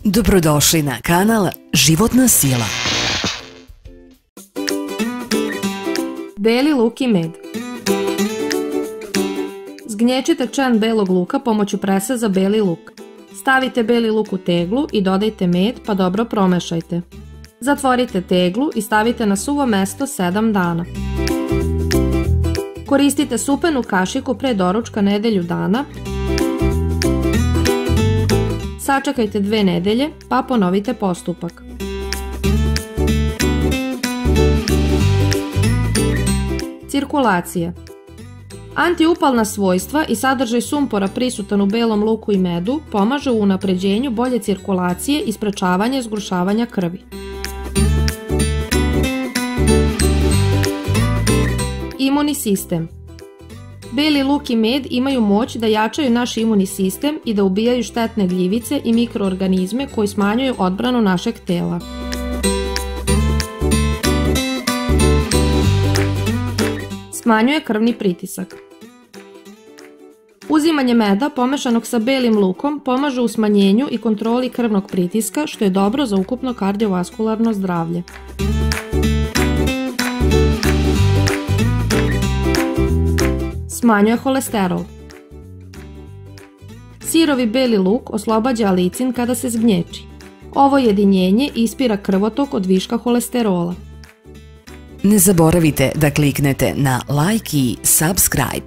Dobrodošli na kanal Životna sila. Beli luk i med. Zgnječite čan belog luka pomoću presa za beli luk. Stavite beli luk u teglu i dodajte med pa dobro promešajte. Zatvorite teglu i stavite na suvo mesto 7 dana. Koristite supenu kašiku pre doručka nedelju dana. Sačekajte 2 nedelje pa ponovite postupak. Cirkulacija. Antiupalna svojstva i sadržaj sumpora prisutan u belom luku i medu pomažu u unapređenju bolje cirkulacije i sprečavanje zgrušavanja krvi. Imuni sistem. Beli luk i med imaju moć da jačaju naš imunni sistem i da ubijaju štetne gljivice i mikroorganizme koji smanjuju odbranu našeg tela. Smanjuje krvni pritisak. Uzimanje meda pomešanog sa belim lukom pomaže u smanjenju i kontroli krvnog pritiska, što je dobro za ukupno kardiovaskularno zdravlje. Smanjuje holesterol. Sirovi beli luk oslobađa alicin kada se zgnječi. Ovo jedinjenje ispira krvotok od viška holesterola. Ne zaboravite da kliknete na like i subscribe.